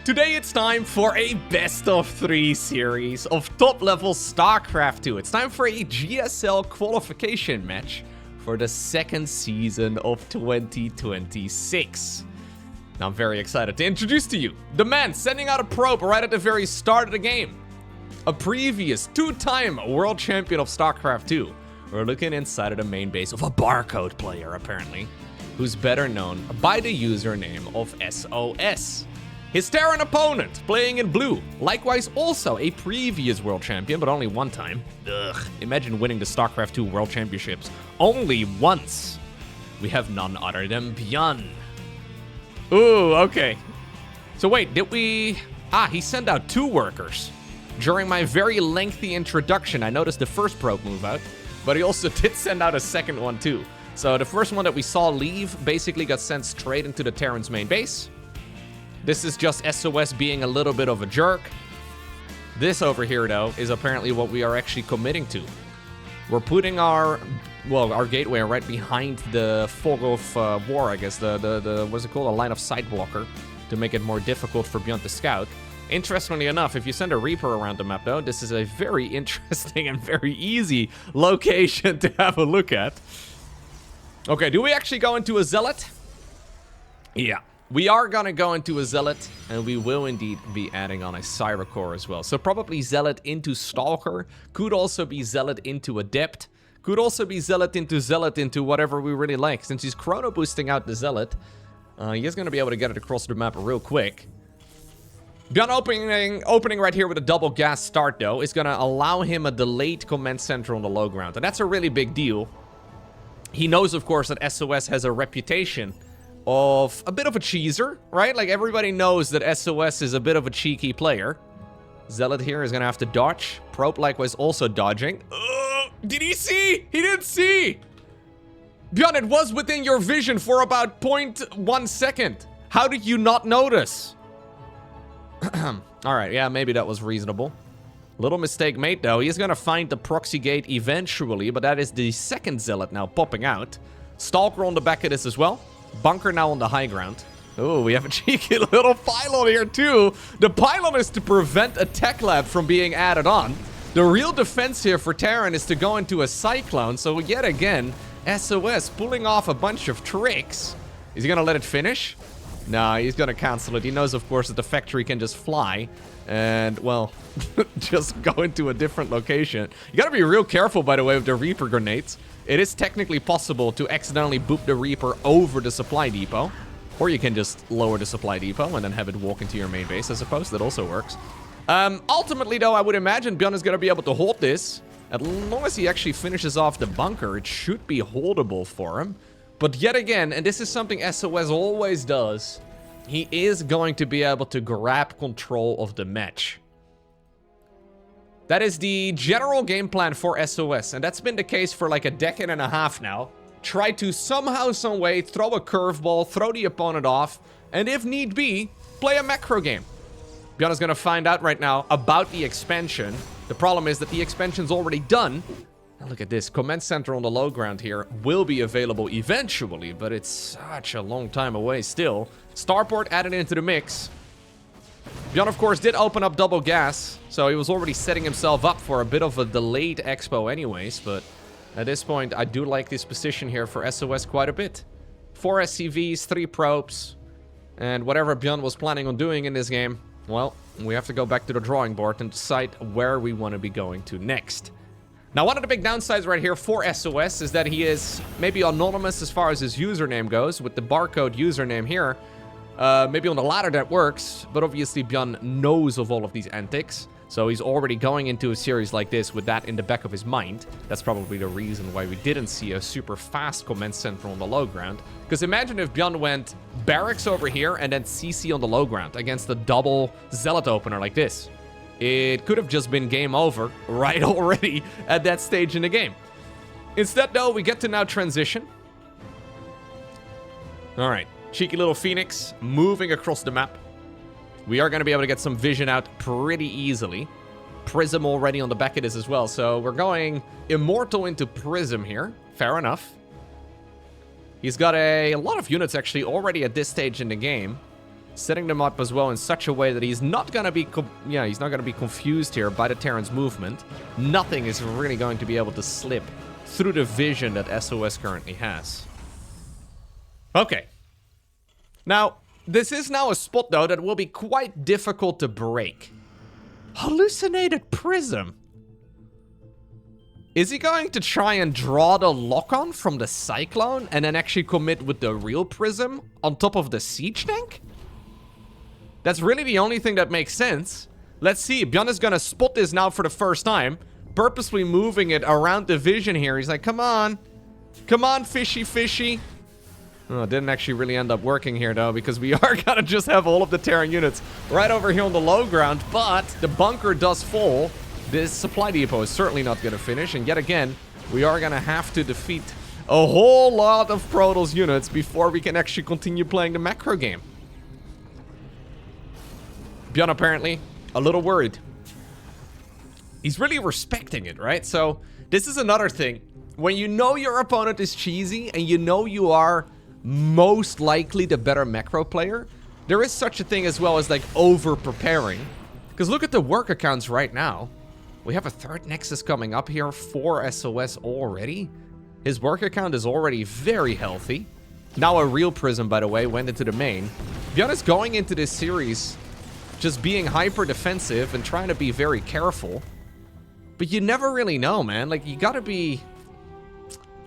Today it's time for a best of 3 series of top level StarCraft 2. It's time for a GSL qualification match for the second season of 2026. Now I'm very excited to introduce to you the man sending out a probe right at the very start of the game. A previous 2-time world champion of StarCraft 2. We're looking inside of the main base of a barcode player apparently, who's better known by the username of SOS. His Terran opponent, playing in blue, likewise also a previous world champion, but only one time. Ugh, imagine winning the StarCraft 2 World Championships only once. We have none other than ByuN. Ooh, okay. So wait, did we... he sent out 2 workers. During my very lengthy introduction, I noticed the first probe move out, but he also did send out a second one too. So the first one that we saw leave basically got sent straight into the Terran's main base. This is just SOS being a little bit of a jerk. This over here, though, is apparently what we are actually committing to. We're putting our gateway right behind the fog of war, I guess. The what's it called? A line of sight blocker to make it more difficult for ByuN to scout. Interestingly enough, if you send a Reaper around the map, though, this is a very interesting and very easy location to have a look at. Okay, do we actually go into a Zealot? Yeah. We are gonna go into a Zealot, and we will indeed be adding on a Syra core as well. So probably Zealot into Stalker, could also be Zealot into Adept, could also be Zealot into whatever we really like. Since he's chrono boosting out the Zealot, he's gonna be able to get it across the map real quick. ByuN opening right here with a double gas start though is gonna allow him a delayed command center on the low ground, and that's a really big deal. He knows, of course, that SOS has a reputation of a bit of a cheeser, right? Like, everybody knows that SOS is a bit of a cheeky player. Zealot here is gonna have to dodge. Probe likewise also dodging. Did he see? He didn't see! ByuN, it was within your vision for about 0.1 second. How did you not notice? Alright, yeah, maybe that was reasonable. Little mistake made, though. He's gonna find the proxy gate eventually, but that is the second Zealot now popping out. Stalker on the back of this as well. Bunker now on the high ground. Oh, we have a cheeky little pylon here too. The pylon is to prevent a tech lab from being added on. The real defense here for Terran is to go into a Cyclone. So yet again, SOS pulling off a bunch of tricks. Is he gonna let it finish? No, he's gonna cancel it. He knows, of course, that the factory can just fly and, well, just go into a different location. You gotta be real careful, by the way, with the Reaper grenades. It is technically possible to accidentally boop the Reaper over the supply depot. Or you can just lower the supply depot and then have it walk into your main base, I suppose. That also works. Ultimately, though, I would imagine ByuN is going to be able to hold this. As long as he actually finishes off the bunker, it should be holdable for him. But yet again, and this is something SOS always does, he is going to be able to grab control of the match. That is the general game plan for SOS, and that's been the case for like a decade and a half now. Try to somehow, some way, throw a curveball, throw the opponent off, and if need be, play a macro game. ByuN is gonna find out right now about the expansion. The problem is that the expansion's already done. Now look at this, command center on the low ground here will be available eventually, but it's such a long time away still. Starport added into the mix. ByuN, of course, did open up double gas, so he was already setting himself up for a bit of a delayed expo anyways, but at this point, I do like this position here for SOS quite a bit. 4 SCVs, 3 probes, and whatever ByuN was planning on doing in this game, well, we have to go back to the drawing board and decide where we want to be going to next. Now, one of the big downsides right here for SOS is that he is maybe anonymous as far as his username goes, with the barcode username here. Maybe on the ladder that works, but obviously ByuN knows of all of these antics. So he's already going into a series like this with that in the back of his mind. That's probably the reason why we didn't see a super fast command center on the low ground. Because imagine if ByuN went barracks over here and then CC on the low ground against a double Zealot opener like this. It could have just been game over right already at that stage in the game. Instead, though, we get to now transition. All right. Cheeky little Phoenix moving across the map. We are going to be able to get some vision out pretty easily. Prism already on the back of this as well. So we're going Immortal into Prism here. Fair enough. He's got a lot of units actually already at this stage in the game. Setting them up as well in such a way that he's not going to be, he's not going to be confused here by the Terran's movement. Nothing is really going to be able to slip through the vision that SOS currently has. Okay. Now, this is now a spot, though, that will be quite difficult to break. Hallucinated Prism. Is he going to try and draw the lock-on from the Cyclone and then actually commit with the real Prism on top of the Siege Tank? That's really the only thing that makes sense. Let's see. ByuN is going to spot this now for the first time. Purposely moving it around the vision here. He's like, come on. Come on, fishy, fishy. Oh, it didn't actually really end up working here, though, because we are going to just have all of the Terran units right over here on the low ground. But the bunker does fall. This supply depot is certainly not going to finish. And yet again, we are going to have to defeat a whole lot of Protoss units before we can actually continue playing the macro game. ByuN apparently a little worried. He's really respecting it, right? So this is another thing. When you know your opponent is cheesy and you know you are most likely the better macro player, there is such a thing as well as like over preparing. Because look at the work accounts right now. We have a third Nexus coming up here for SOS already. His work account is already very healthy. Now a real Prism, by the way, went into the main. ByuN is going into this series just being hyper defensive and trying to be very careful. But you never really know, man. Like, you gotta be...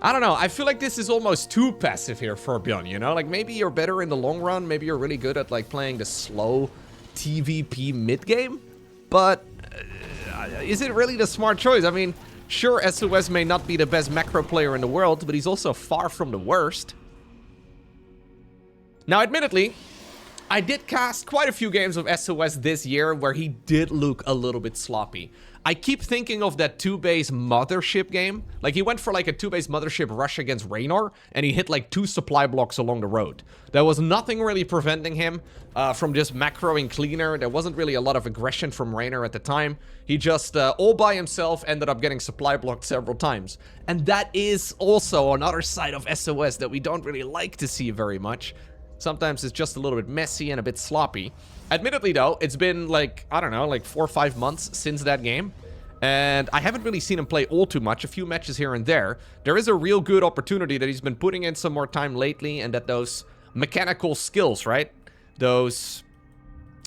I don't know. I feel like this is almost too passive here for ByuN, you know? Like, maybe you're better in the long run. Maybe you're really good at, like, playing the slow TVP mid-game. But is it really the smart choice? I mean, sure, SOS may not be the best macro player in the world, but he's also far from the worst. Now, admittedly, I did cast quite a few games of SOS this year where he did look a little bit sloppy. I keep thinking of that 2-base Mothership game. Like, he went for like a 2-base Mothership rush against Raynor, and he hit like 2 supply blocks along the road. There was nothing really preventing him from just macroing cleaner. There wasn't really a lot of aggression from Raynor at the time. He just, all by himself, ended up getting supply blocked several times. And that is also another side of SOS that we don't really like to see very much. Sometimes it's just a little bit messy and a bit sloppy. Admittedly, though, it's been like, I don't know, like 4 or 5 months since that game. And I haven't really seen him play all too much, a few matches here and there. There is a real good opportunity that he's been putting in some more time lately, and that those mechanical skills, right? Those...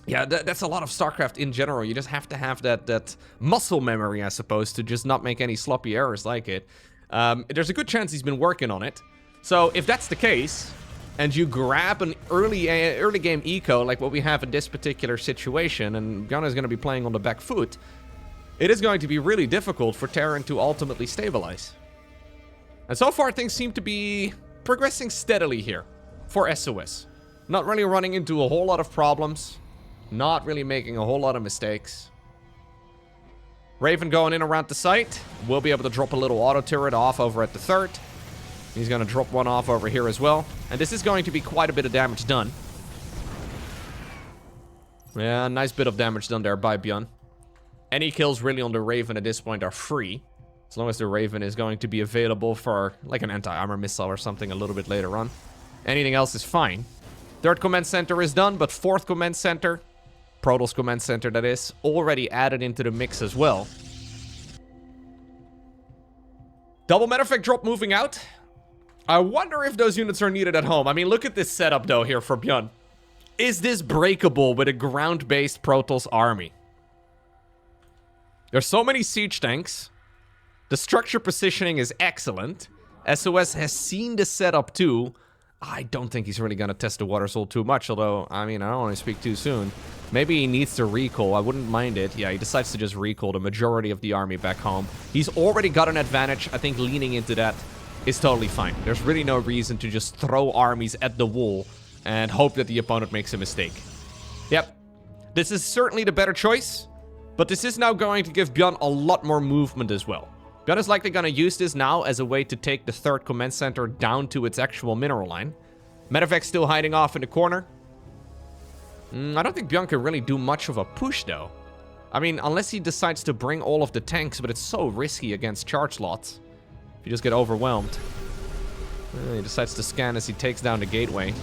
Yeah, that's a lot of StarCraft in general. You just have to have that muscle memory, I suppose, to just not make any sloppy errors like it. There's a good chance he's been working on it. So if that's the case, and you grab an early game eco, like what we have in this particular situation, and ByuN is going to be playing on the back foot, it is going to be really difficult for Terran to ultimately stabilize. And so far, things seem to be progressing steadily here for SOS. Not really running into a whole lot of problems. Not really making a whole lot of mistakes. Raven going in around the site. We'll be able to drop a little auto turret off over at the third. He's going to drop one off over here as well. And this is going to be quite a bit of damage done. Yeah, nice bit of damage done there by ByuN. Any kills really on the Raven at this point are free. As long as the Raven is going to be available for like an anti-armor missile or something a little bit later on. Anything else is fine. Third command center is done, but fourth command center, Protoss command center that is, already added into the mix as well. Double matter effect drop moving out. I wonder if those units are needed at home. I mean, look at this setup though here for ByuN. Is this breakable with a ground-based Protoss army? There's so many siege tanks. The structure positioning is excellent. SOS has seen the setup too. I don't think he's really going to test the water soul too much, although, I mean, I don't want to speak too soon. Maybe he needs to recall. I wouldn't mind it. Yeah, he decides to just recall the majority of the army back home. He's already got an advantage. I think leaning into that is totally fine. There's really no reason to just throw armies at the wall and hope that the opponent makes a mistake. Yep. This is certainly the better choice. But this is now going to give ByuN a lot more movement as well. ByuN is likely going to use this now as a way to take the third command center down to its actual mineral line. Medivac's still hiding off in the corner. I don't think ByuN can really do much of a push though. I mean, unless he decides to bring all of the tanks, but it's so risky against charge lots. If you just get overwhelmed. He decides to scan as he takes down the gateway.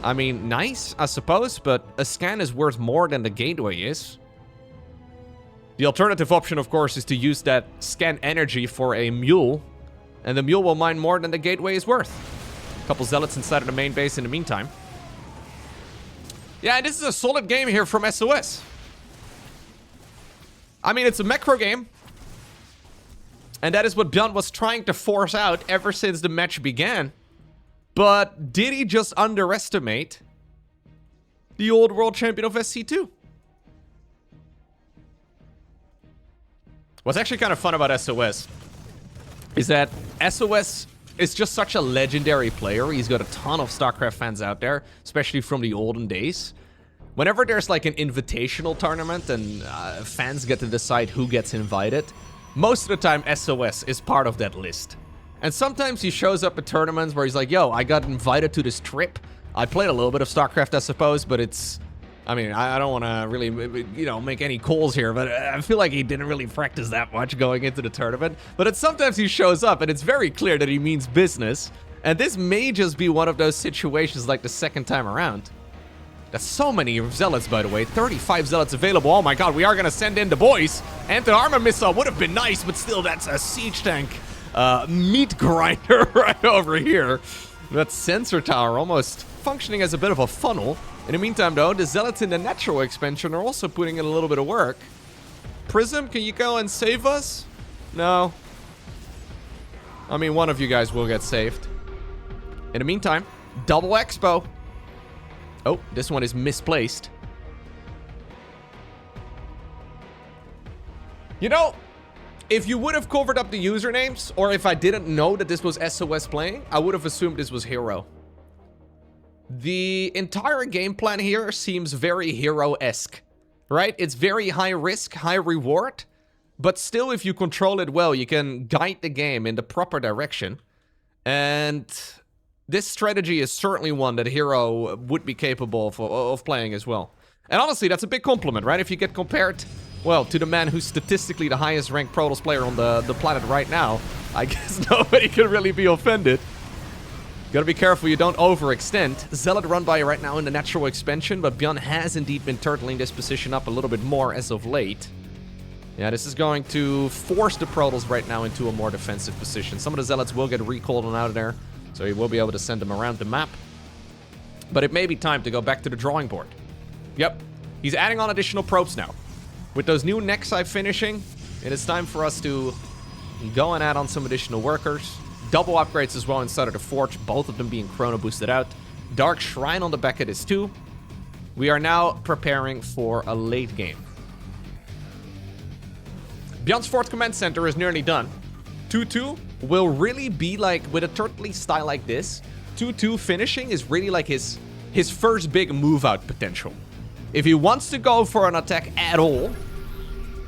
I mean, nice, I suppose, but a scan is worth more than the gateway is. The alternative option, of course, is to use that scan energy for a mule, and the mule will mine more than the gateway is worth. A couple zealots inside of the main base in the meantime. Yeah, this is a solid game here from SOS. I mean, it's a macro game. And that is what ByuN was trying to force out ever since the match began. But did he just underestimate the old world champion of SC2? What's actually kind of fun about SOS is that SOS is just such a legendary player. He's got a ton of StarCraft fans out there, especially from the olden days. Whenever there's like an invitational tournament and fans get to decide who gets invited, most of the time SOS is part of that list. And sometimes he shows up at tournaments where he's like, yo, I got invited to this trip. I played a little bit of StarCraft, I suppose, but it's... I mean, I don't want to really, you know, make any calls here, but I feel like he didn't really practice that much going into the tournament. But it's sometimes he shows up, and it's very clear that he means business. And this may just be one of those situations like the second time around. That's so many zealots, by the way. 35 zealots available. Oh my god, we are going to send in the boys. Anti-armor missile would have been nice, but still, that's a siege tank meat grinder right over here. That sensor tower almost functioning as a bit of a funnel. In the meantime, though, the zealots in the natural expansion are also putting in a little bit of work. Prism, can you go and save us? No. I mean, one of you guys will get saved. In the meantime, double expo. Oh, this one is misplaced. You know, if you would have covered up the usernames, or if I didn't know that this was SOS playing, I would have assumed this was Hero. The entire game plan here seems very Hero-esque, right? It's very high risk, high reward, but still, if you control it well, you can guide the game in the proper direction. And this strategy is certainly one that Hero would be capable of playing as well. And honestly, that's a big compliment, right? If you get compared, well, to the man who's statistically the highest ranked Protoss player on the planet right now, I guess nobody can really be offended. Gotta be careful you don't overextend. Zealot run by right now in the natural expansion, but ByuN has indeed been turtling this position up a little bit more as of late. Yeah, this is going to force the Protoss right now into a more defensive position. Some of the Zealots will get recalled on out of there, so he will be able to send them around the map. But it may be time to go back to the drawing board. Yep, he's adding on additional probes now. With those new Nexi finishing, it is time for us to go and add on some additional workers. Double upgrades as well inside of the Forge, both of them being chrono boosted out. Dark Shrine on the back of this too. We are now preparing for a late game. ByuN's 4th command center is nearly done. 2-2 will really be like, with a turtley style like this, 2-2 finishing is really like his first big move out potential. If he wants to go for an attack at all,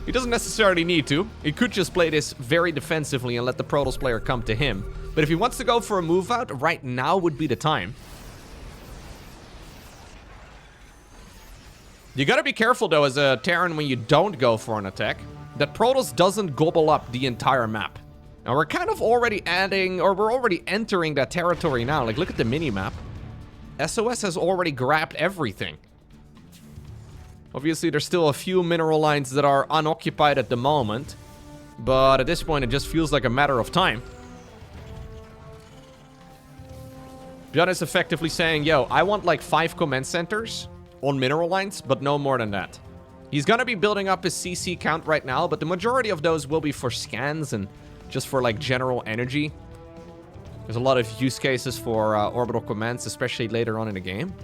he doesn't necessarily need to. He could just play this very defensively and let the Protoss player come to him. But if he wants to go for a move out, right now would be the time. You gotta be careful though as a Terran when you don't go for an attack, that Protoss doesn't gobble up the entire map. Now we're kind of already adding, or we're already entering that territory now. Like, look at the mini-map. SOS has already grabbed everything. Obviously, there's still a few mineral lines that are unoccupied at the moment. But at this point, it just feels like a matter of time. ByuN is effectively saying, yo, I want like 5 command centers on mineral lines, but no more than that. He's gonna be building up his CC count right now, but the majority of those will be for scans and just for like general energy. There's a lot of use cases for orbital commands, especially later on in the game.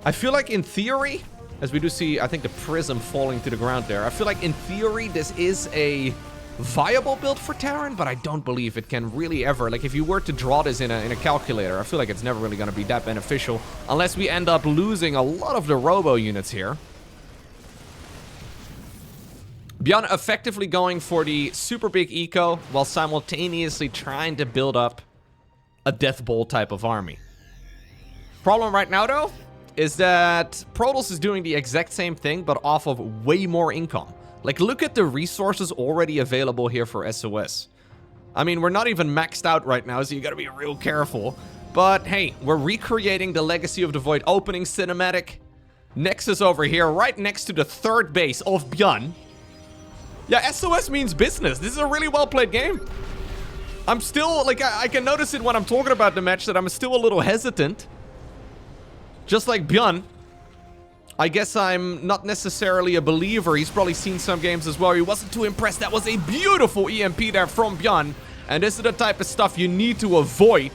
I feel like in theory, as we do see, I think the prism falling to the ground there. I feel like in theory, this is a viable build for Terran, but I don't believe it can really ever, like if you were to draw this in a calculator, I feel like it's never really going to be that beneficial unless we end up losing a lot of the robo units here. ByuN effectively going for the super big eco while simultaneously trying to build up a Death Bowl type of army. Problem right now though is that Protoss is doing the exact same thing but off of way more income. Like, look at the resources already available here for SOS. I mean, we're not even maxed out right now, so you gotta be real careful. But hey, we're recreating the Legacy of the Void opening cinematic. Nexus over here, right next to the third base of ByuN. Yeah, SOS means business. This is a really well-played game. I'm still, like, I can notice it when I'm talking about the match that I'm still a little hesitant. Just like ByuN. I guess I'm not necessarily a believer. He's probably seen some games as well. He wasn't too impressed. That was a beautiful EMP there from ByuN. And this is the type of stuff you need to avoid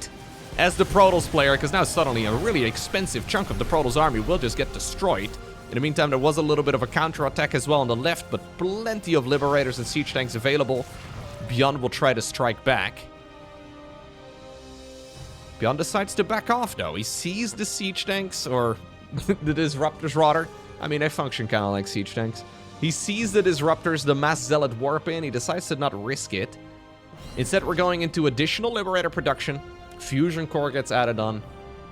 as the Protoss player, because now suddenly a really expensive chunk of the Protoss army will just get destroyed. In the meantime, there was a little bit of a counter-attack as well on the left, but plenty of Liberators and Siege Tanks available. ByuN will try to strike back. ByuN decides to back off, though. He sees the Siege Tanks, or the Disruptors, rather. I mean, they function kind of like Siege Tanks. He sees the Disruptors, the Mass Zealot warp in. He decides to not risk it. Instead, we're going into additional Liberator production. Fusion Core gets added on.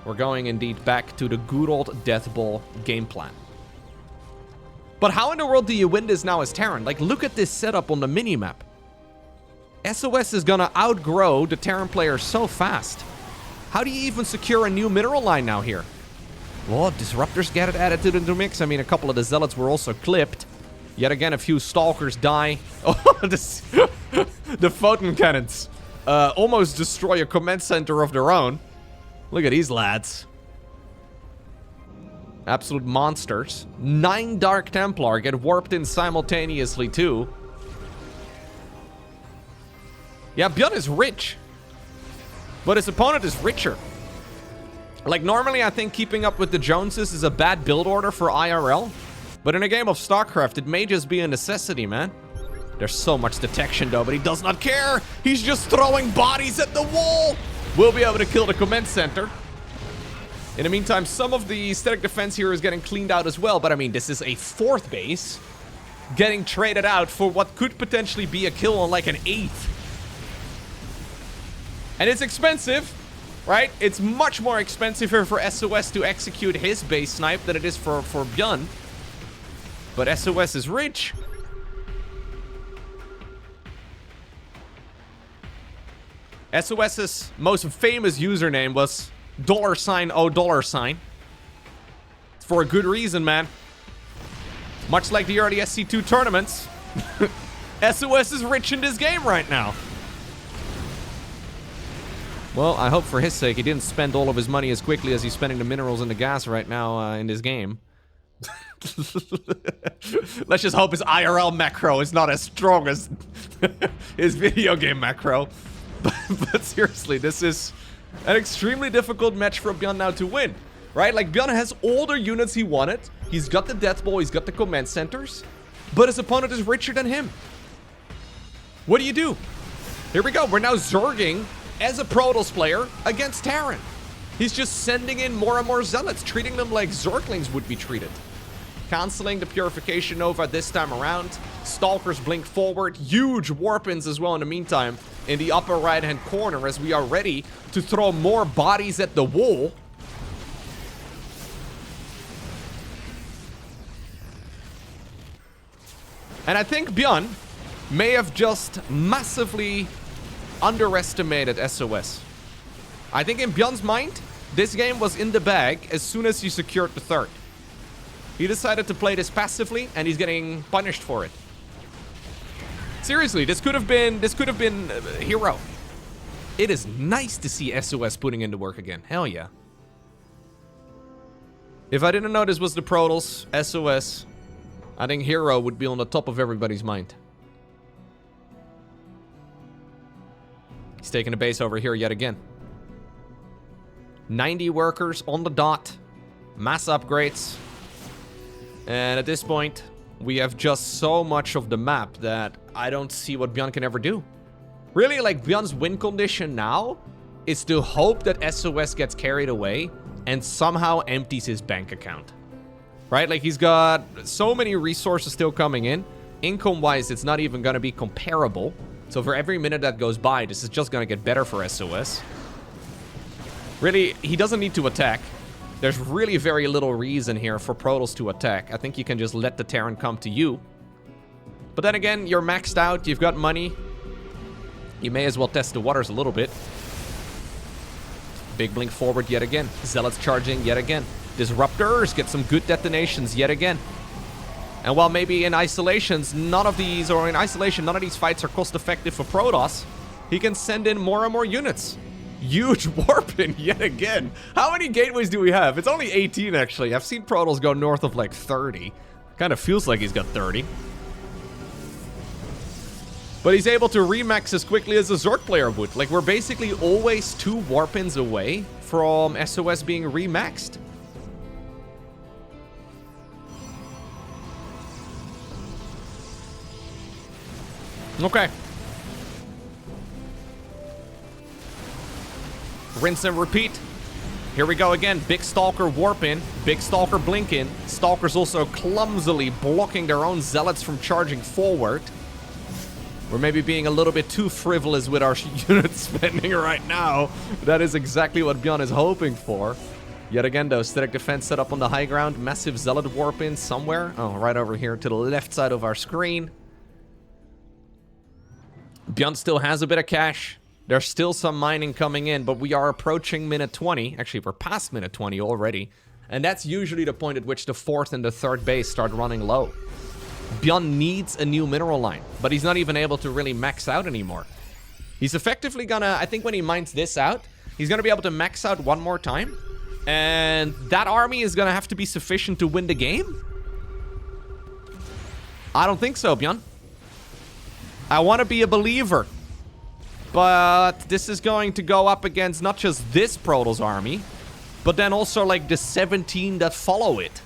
We're going indeed back to the good old Death Ball game plan. But how in the world do you win this now as Terran? Like, look at this setup on the minimap. SOS is gonna outgrow the Terran players so fast. How do you even secure a new mineral line now here? Well, Disruptors get it added to the mix. I mean, a couple of the Zealots were also clipped. Yet again, a few Stalkers die. Oh, the Photon Cannons almost destroy a command center of their own. Look at these lads. Absolute monsters. 9 Dark Templar get warped in simultaneously too. Yeah, ByuN is rich. But his opponent is richer. Like, normally I think keeping up with the Joneses is a bad build order for IRL. But in a game of StarCraft, it may just be a necessity, man. There's so much detection, though, but he does not care. He's just throwing bodies at the wall. We'll be able to kill the command center. In the meantime, some of the static defense here is getting cleaned out as well. But, I mean, this is a 4th base getting traded out for what could potentially be a kill on, like, an 8th. And it's expensive, right? It's much more expensive here for SOS to execute his base snipe than it is for ByuN. But SOS is rich. SOS's most famous username was $$O$. For a good reason, man. Much like the early SC2 tournaments, SOS is rich in this game right now. Well, I hope for his sake he didn't spend all of his money as quickly as he's spending the minerals and the gas right now in this game. Let's just hope his IRL macro is not as strong as his video game macro. But seriously, this is an extremely difficult match for ByuN now to win, right? Like, ByuN has all the units he wanted. He's got the Death Ball, he's got the command centers, but his opponent is richer than him. What do you do? Here we go. We're now Zerging as a Protoss player against Terran. He's just sending in more and more Zealots, treating them like Zerglings would be treated. Canceling the Purification Nova this time around. Stalkers blink forward. Huge warp-ins as well in the meantime in the upper right-hand corner as we are ready to throw more bodies at the wall. And I think ByuN may have just massively underestimated SOS. I think in ByuN's mind, this game was in the bag as soon as he secured the 3rd. He decided to play this passively, and he's getting punished for it. Seriously, this could have been hero. It is nice to see SOS putting in the work again. Hell yeah. If I didn't know this was the Protoss, SOS, I think hero would be on the top of everybody's mind. He's taking a base over here yet again. 90 workers on the dot. Mass upgrades. And at this point, we have just so much of the map that I don't see what ByuN can ever do. Really, like, ByuN's win condition now is to hope that SOS gets carried away and somehow empties his bank account. Right? Like, he's got so many resources still coming in. Income-wise, it's not even going to be comparable. So for every minute that goes by, this is just going to get better for SOS. Really, he doesn't need to attack. There's really very little reason here for Protoss to attack. I think you can just let the Terran come to you. But then again, you're maxed out, you've got money. You may as well test the waters a little bit. Big blink forward yet again. Zealots charging yet again. Disruptors get some good detonations yet again. And while maybe in isolations, none of these fights are cost effective for Protoss, he can send in more and more units. Huge warp in yet again. How many gateways do we have? It's only 18 actually. I've seen Protoss go north of like 30. Kind of feels like he's got 30. But he's able to remax as quickly as a Zork player would. Like, we're basically always 2 warp-ins away from SOS being remaxed. Okay. Rinse and repeat. Here we go again. Big Stalker warp in. Big Stalker blink in. Stalkers also clumsily blocking their own Zealots from charging forward. We're maybe being a little bit too frivolous with our unit spending right now. That is exactly what ByuN is hoping for. Yet again, though, static defense set up on the high ground. Massive Zealot warp in somewhere. Oh, right over here to the left side of our screen. ByuN still has a bit of cash. There's still some mining coming in, but we are approaching minute 20. Actually, we're past minute 20 already. And that's usually the point at which the 4th and the 3rd base start running low. ByuN needs a new mineral line, but he's not even able to really max out anymore. He's effectively gonna, I think when he mines this out, he's gonna be able to max out one more time. And that army is gonna have to be sufficient to win the game? I don't think so, ByuN. I want to be a believer. But this is going to go up against not just this Protoss army, but then also like the 17 that follow it.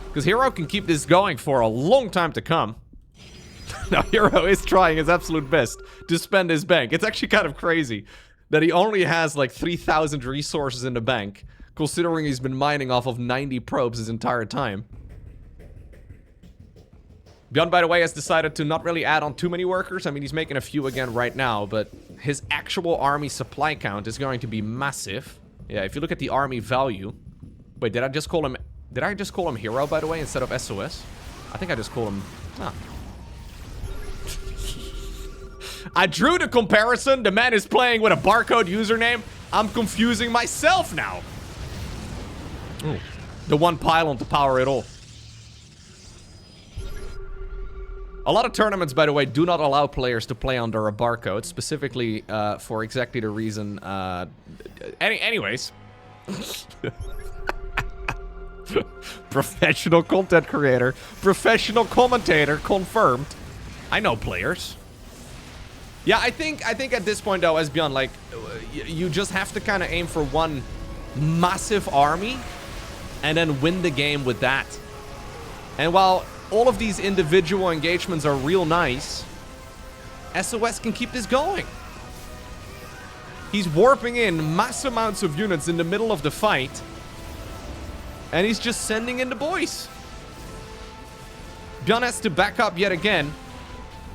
Because Hero can keep this going for a long time to come. Now, Hero is trying his absolute best to spend his bank. It's actually kind of crazy that he only has like 3,000 resources in the bank, considering he's been mining off of 90 probes his entire time. ByuN, by the way, has decided to not really add on too many workers. I mean, he's making a few again right now, but his actual army supply count is going to be massive. Yeah, if you look at the army value... Wait, did I just call him Hero, by the way, instead of SOS? I think I just called him... Huh. I drew the comparison. The man is playing with a barcode username. I'm confusing myself now. Ooh. The one pylon to power it all. A lot of tournaments, by the way, do not allow players to play under a barcode, specifically for exactly the reason... Anyways. Professional content creator. Professional commentator. Confirmed. I know players. Yeah, I think at this point, though, as ByuN, like, you just have to kind of aim for one massive army and then win the game with that. And while all of these individual engagements are real nice, SOS can keep this going. He's warping in mass amounts of units in the middle of the fight, and he's just sending in the boys. ByuN has to back up yet again.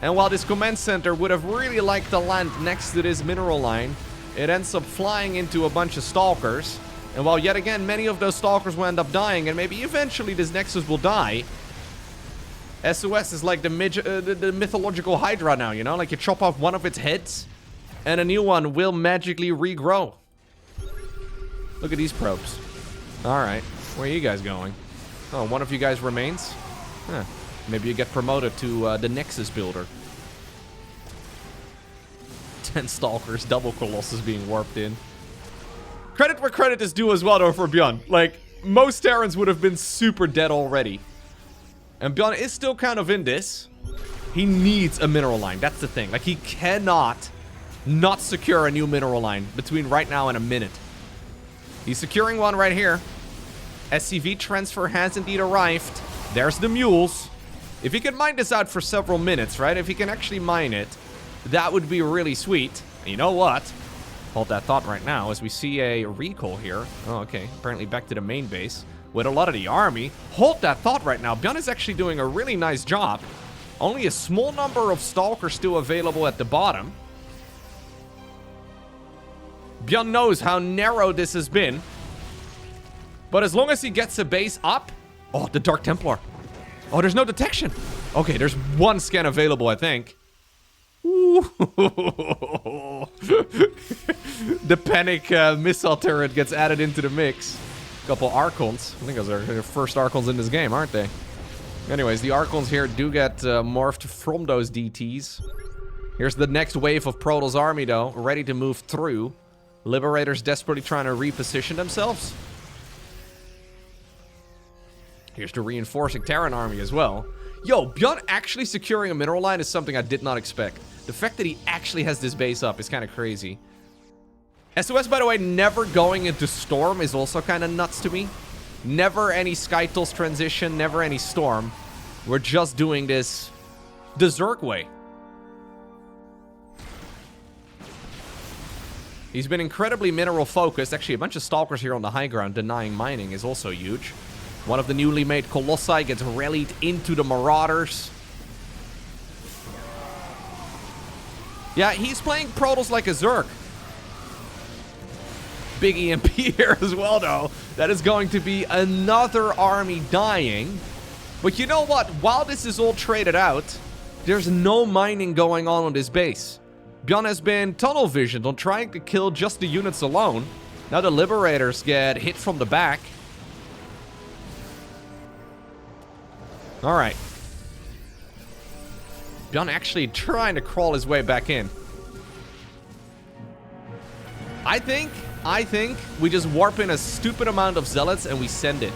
And while this command center would have really liked to land next to this mineral line, it ends up flying into a bunch of stalkers. And while yet again many of those stalkers will end up dying, and maybe eventually this Nexus will die, SOS is like the mythological Hydra now, you know? Like, you chop off one of its heads, and a new one will magically regrow. Look at these probes. Alright, where are you guys going? Oh, one of you guys remains? Huh. Maybe you get promoted to the Nexus builder. 10 stalkers, double Colossus being warped in. Credit where credit is due as well, though, for ByuN. Like, most Terrans would have been super dead already. And ByuN is still kind of in this. He needs a mineral line. That's the thing. Like, he cannot not secure a new mineral line between right now and a minute. He's securing one right here. SCV transfer has indeed arrived. There's the mules. If he can mine this out for several minutes, right? If he can actually mine it, that would be really sweet. And you know what? Hold that thought right now as we see a recall here. Oh, okay. Apparently back to the main base with a lot of the army. Hold that thought right now. ByuN is actually doing a really nice job. Only a small number of stalkers still available at the bottom. ByuN knows how narrow this has been. But as long as he gets a base up... Oh, the Dark Templar. Oh, there's no detection. Okay, there's one scan available, I think. The panic missile turret gets added into the mix. Couple Archons. I think those are the first Archons in this game, aren't they? Anyways, the Archons here do get morphed from those DTs. Here's the next wave of Protoss army, though, ready to move through. Liberators desperately trying to reposition themselves. Here's the reinforcing Terran army as well. Yo, ByuN actually securing a mineral line is something I did not expect. The fact that he actually has this base up is kind of crazy. SOS, by the way, never going into Storm is also kind of nuts to me. Never any Skytools transition, never any Storm. We're just doing this the Zerg way. He's been incredibly mineral focused. Actually, a bunch of Stalkers here on the high ground denying mining is also huge. One of the newly made Colossi gets rallied into the Marauders. Yeah, he's playing Protoss like a Zerg. Big EMP here as well, though. That is going to be another army dying. But you know what? While this is all traded out, there's no mining going on this base. ByuN has been tunnel visioned on trying to kill just the units alone. Now the Liberators get hit from the back. Alright. ByuN actually trying to crawl his way back in. I think we just warp in a stupid amount of Zealots and we send it.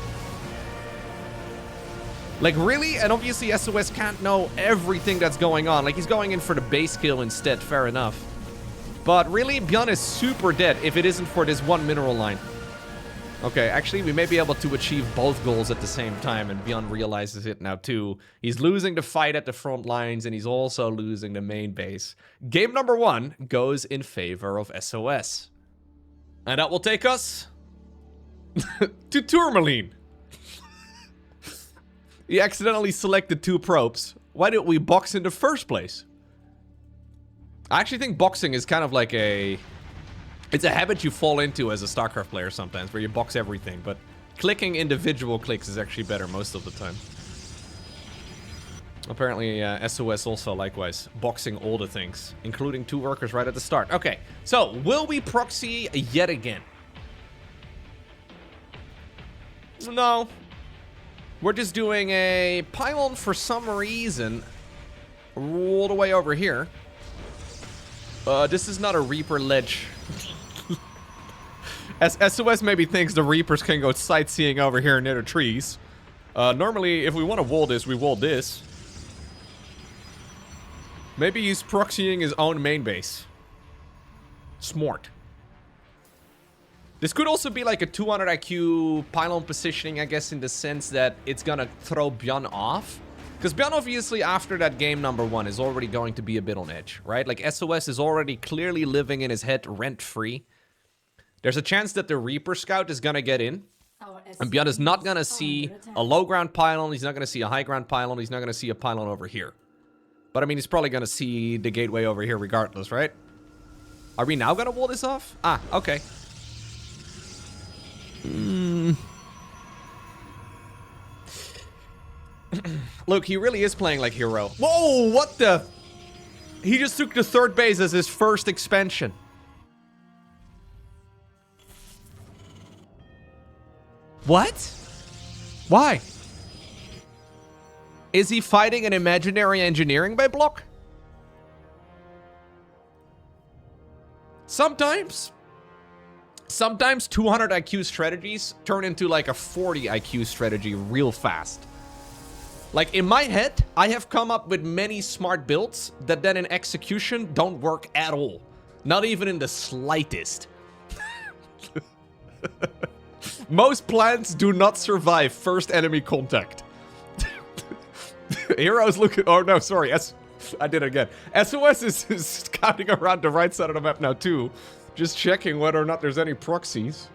Like, really? And obviously SOS can't know everything that's going on. Like, he's going in for the base kill instead, fair enough. But really, ByuN is super dead if it isn't for this one mineral line. Okay, actually, we may be able to achieve both goals at the same time, and ByuN realizes it now too. He's losing the fight at the front lines, and he's also losing the main base. Game number 1 goes in favor of SOS. And that will take us to Tourmaline. He accidentally selected 2 probes. Why did we box in the first place? I actually think boxing is kind of like a... It's a habit you fall into as a StarCraft player sometimes, where you box everything, but clicking individual clicks is actually better most of the time. Apparently, SOS also likewise, boxing all the things, including 2 workers right at the start. Okay, so, will we proxy yet again? No. We're just doing a pylon for some reason all the way over here. This is not a Reaper ledge. As SOS maybe thinks the Reapers can go sightseeing over here near the trees. Normally, if we want to wall this, we wall this. Maybe he's proxying his own main base. Smart. This could also be like a 200 IQ pylon positioning, I guess, in the sense that it's gonna throw ByuN off. Because ByuN, obviously, after that game number 1, is already going to be a bit on edge, right? Like, SOS is already clearly living in his head rent-free. There's a chance that the Reaper Scout is gonna get in. And ByuN is not gonna see a low ground pylon, he's not gonna see a high ground pylon, he's not gonna see a pylon over here. But I mean, he's probably gonna see the gateway over here regardless, right? Are we now gonna wall this off? Ah, okay. Look, he really is playing like hero. Whoa, what the? He just took the 3rd base as his first expansion. What? Why? Is he fighting an imaginary engineering by block? Sometimes 200 IQ strategies turn into like a 40 IQ strategy real fast. Like, in my head, I have come up with many smart builds that then in execution don't work at all. Not even in the slightest. Most plans do not survive first enemy contact. Heroes looking... Oh, no, sorry. I did it again. SOS is scouting around the right side of the map now, too. Just checking whether or not there's any proxies.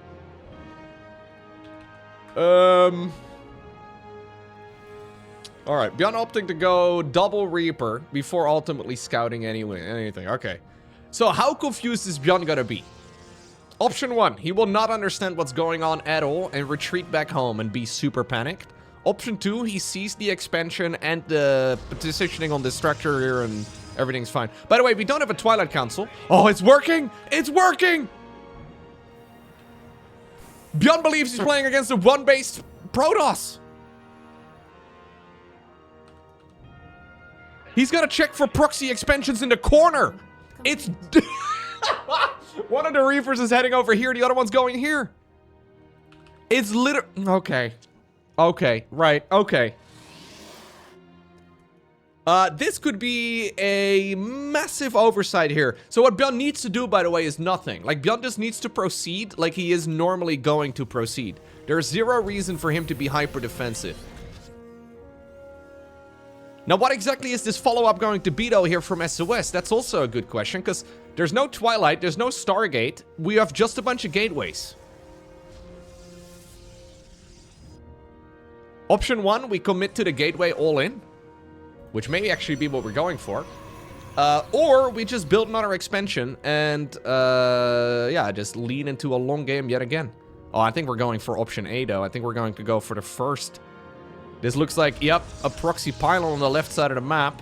Alright, ByuN opting to go double Reaper before ultimately scouting anything. Okay. So how confused is ByuN gonna be? Option 1, he will not understand what's going on at all and retreat back home and be super panicked. Option 2, he sees the expansion and the positioning on the structure here and Everything's fine. By the way, we don't have a Twilight Council. Oh, it's working! It's working! ByuN believes he's playing against a one-based Protoss. He's gonna check for proxy expansions in the corner. It's... One of the Reapers is heading over here. The other one's going here. It's literally... Okay. Okay. Right. Okay. This could be a massive oversight here. So what ByuN needs to do, by the way, is nothing. Like, ByuN just needs to proceed like he is normally going to proceed. There's zero reason for him to be hyper defensive. Now, what exactly is this follow-up going to be, though, here from SOS? That's also a good question, because there's no Twilight, there's no Stargate. We have just a bunch of gateways. Option 1, we commit to the gateway all in, which may actually be what we're going for. Or we just build another expansion and, yeah, just lean into a long game yet again. Oh, I think we're going for option A, though. I think we're going to go for the first. This looks like, yep, a proxy pylon on the left side of the map.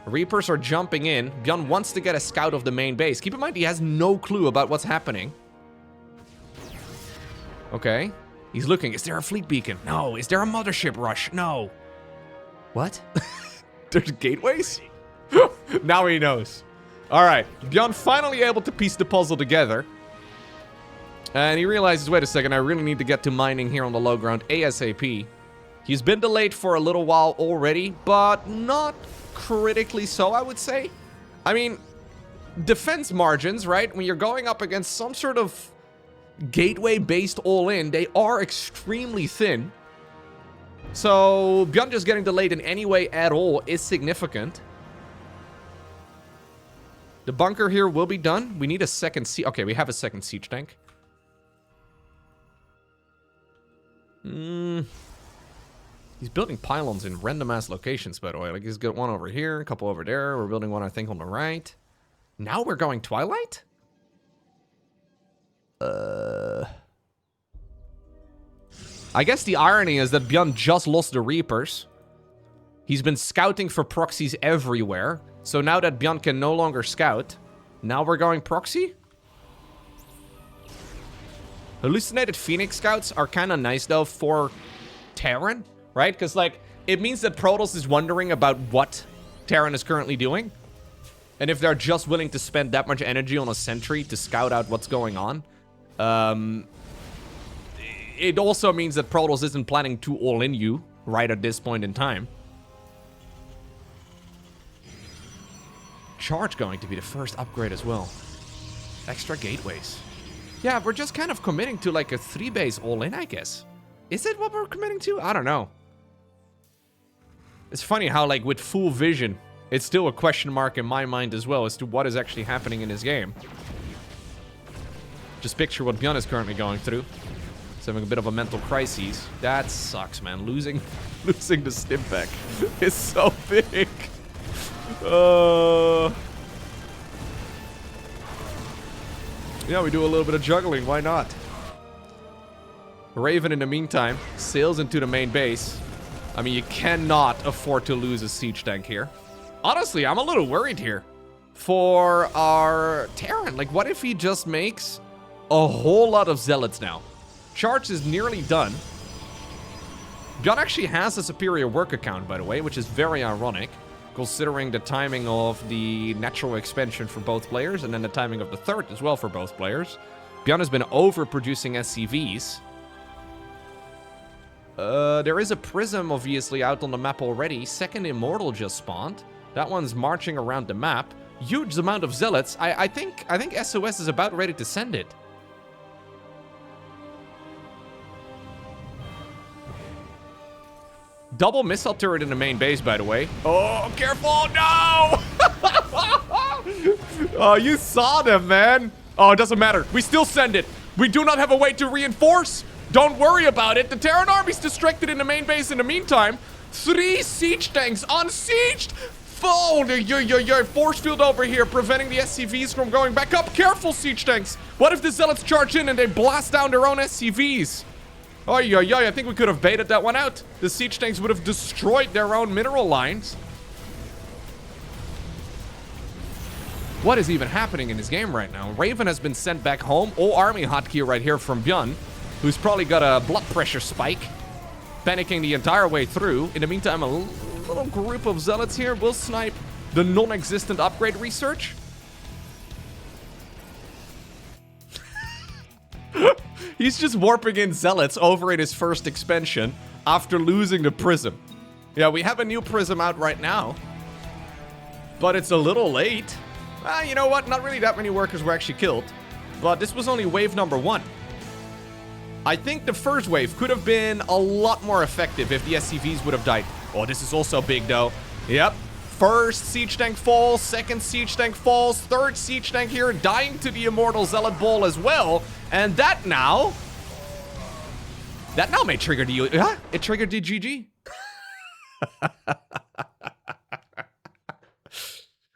Reapers are jumping in. ByuN wants to get a scout of the main base. Keep in mind, he has no clue about what's happening. Okay. He's looking. Is there a fleet beacon? No. Is there a mothership rush? No. What? There's gateways? Now he knows. Alright. ByuN finally able to piece the puzzle together. And he realizes, wait a second, I really need to get to mining here on the low ground ASAP. He's been delayed for a little while already, but not critically so, I would say. I mean, defense margins, right? When you're going up against some sort of gateway-based all-in, they are extremely thin. So, ByuN just getting delayed in any way at all is significant. The bunker here will be done. We need a second siege. Okay, we have a second siege tank. He's building pylons in random-ass locations, by the way. Like, he's got one over here, a couple over there. We're building one, I think, on the right. Now we're going Twilight? I guess the irony is that ByuN just lost the Reapers. He's been scouting for proxies everywhere. So now that ByuN can no longer scout, now we're going proxy? Hallucinated Phoenix Scouts are kind of nice, though, for Terran, right? Because, like, it means that Protoss is wondering about what Terran is currently doing. And if they're just willing to spend that much energy on a sentry to scout out what's going on, it also means that Protoss isn't planning to all-in you right at this point in time. Charge going to be the first upgrade as well. Extra gateways. Yeah, we're just kind of committing to like a 3-base all-in, I guess. Is it what we're committing to? I don't know. It's funny how, like, with full vision, it's still a question mark in my mind as well as to what is actually happening in this game. Just picture what ByuN is currently going through. He's having a bit of a mental crisis. That sucks, man. Losing the stim pack is so big. Yeah, we do a little bit of juggling. Why not? Raven, in the meantime, sails into the main base. I mean, you cannot afford to lose a siege tank here. Honestly, I'm a little worried here for our Terran. Like, what if he just makes a whole lot of zealots now? Charge is nearly done. ByuN actually has a superior work account, by the way, which is very ironic, considering the timing of the natural expansion for both players, and then the timing of the third as well for both players. ByuN has been overproducing SCVs. There is a Prism, obviously, out on the map already. Second Immortal just spawned. That one's marching around the map. Huge amount of zealots. I think SOS is about ready to send it. Double missile turret in the main base, by the way. Oh, careful! No! Oh, you saw them, man. Oh, it doesn't matter. We still send it. We do not have a way to reinforce. Don't worry about it. The Terran army's distracted in the main base in the meantime. 3 siege tanks unsieged. Oh, your force field over here preventing the SCVs from going back up. Careful, siege tanks. What if the zealots charge in and they blast down their own SCVs? Oh, I think we could have baited that one out. The siege tanks would have destroyed their own mineral lines. What is even happening in his game right now? Raven has been sent back home. All army hotkey right here from ByuN, who's probably got a blood pressure spike, panicking the entire way through. In the meantime, a little group of zealots here will snipe the non-existent upgrade research. He's just warping in zealots over in his first expansion after losing the prism. Yeah, we have a new prism out right now, but it's a little late. You know what? Not really that many workers were actually killed, but this was only wave number 1. I think the first wave could have been a lot more effective if the SCVs would have died. Oh, this is also big though. Yep. First siege tank falls, second siege tank falls, third siege tank here dying to the immortal zealot ball as well. And that now may trigger the... it triggered the GG.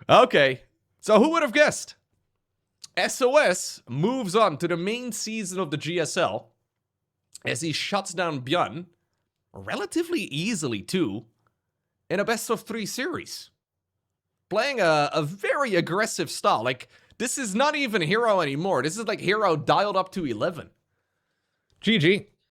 Okay. So who would have guessed? SOS moves on to the main season of the GSL as he shuts down ByuN relatively easily too in a best of 3 series. Playing a very aggressive style. Like, this is not even Hero anymore. This is like Hero dialed up to 11. GG.